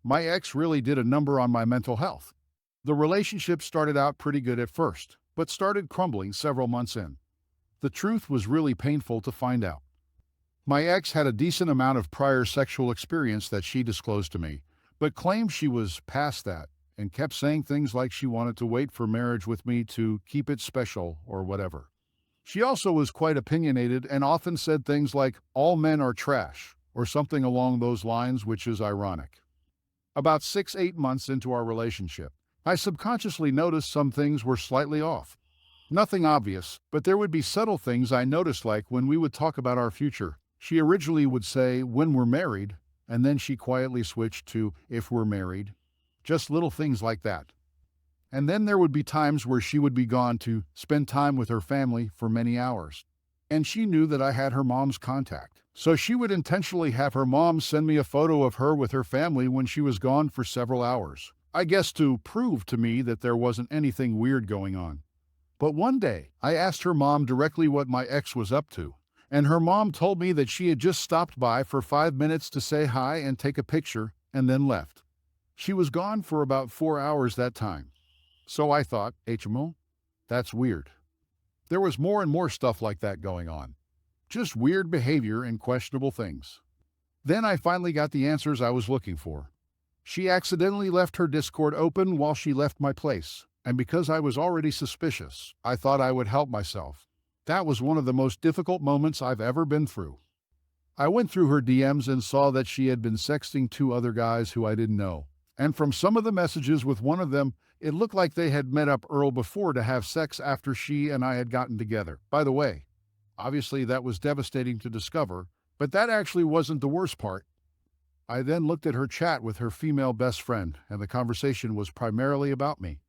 my ex really did a number on my mental health. The relationship started out pretty good at first, but started crumbling several months in. The truth was really painful to find out. My ex had a decent amount of prior sexual experience that she disclosed to me, but claimed she was past that and kept saying things like she wanted to wait for marriage with me to keep it special or whatever. She also was quite opinionated and often said things like, all men are trash, or something along those lines, which is ironic. About 6, 8 months into our relationship, I subconsciously noticed some things were slightly off. Nothing obvious, but there would be subtle things I noticed, like when we would talk about our future. She originally would say, when we're married, and then she quietly switched to, if we're married. Just little things like that. And then there would be times where she would be gone to spend time with her family for many hours. And she knew that I had her mom's contact. So she would intentionally have her mom send me a photo of her with her family when she was gone for several hours. I guess to prove to me that there wasn't anything weird going on. But one day, I asked her mom directly what my ex was up to, and her mom told me that she had just stopped by for 5 minutes to say hi and take a picture, and then left. She was gone for about 4 hours that time. So I thought, HMO, that's weird. There was more and more stuff like that going on. Just weird behavior and questionable things. Then I finally got the answers I was looking for. She accidentally left her Discord open while she left my place, and because I was already suspicious, I thought I would help myself. That was one of the most difficult moments I've ever been through. I went through her DMs and saw that she had been sexting 2 other guys who I didn't know. And from some of the messages with one of them, it looked like they had met up Earl before to have sex after she and I had gotten together. By the way, obviously that was devastating to discover, but that actually wasn't the worst part. I then looked at her chat with her female best friend, and the conversation was primarily about me.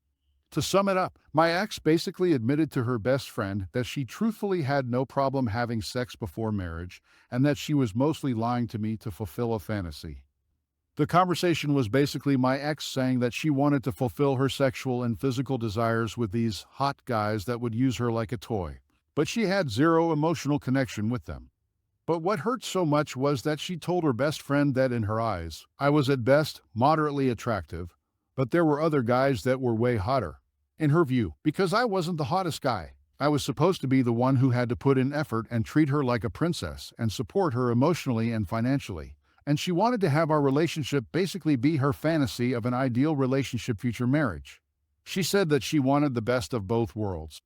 To sum it up, my ex basically admitted to her best friend that she truthfully had no problem having sex before marriage, and that she was mostly lying to me to fulfill a fantasy. The conversation was basically my ex saying that she wanted to fulfill her sexual and physical desires with these hot guys that would use her like a toy, but she had zero emotional connection with them. But what hurt so much was that she told her best friend that in her eyes, I was at best moderately attractive, but there were other guys that were way hotter. In her view, because I wasn't the hottest guy, I was supposed to be the one who had to put in effort and treat her like a princess and support her emotionally and financially. And she wanted to have our relationship basically be her fantasy of an ideal relationship future marriage. She said that she wanted the best of both worlds,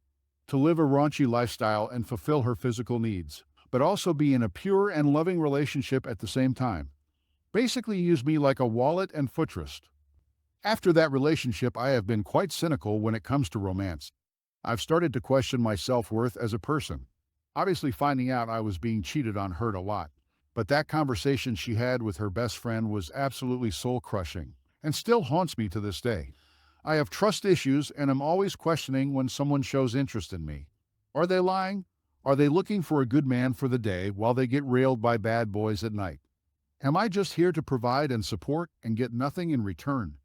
to live a raunchy lifestyle and fulfill her physical needs, but also be in a pure and loving relationship at the same time. Basically use me like a wallet and footrest. After that relationship, I have been quite cynical when it comes to romance. I've started to question my self-worth as a person. Obviously, finding out I was being cheated on hurt a lot. But that conversation she had with her best friend was absolutely soul-crushing, and still haunts me to this day. I have trust issues and am always questioning when someone shows interest in me. Are they lying? Are they looking for a good man for the day while they get railed by bad boys at night? Am I just here to provide and support and get nothing in return?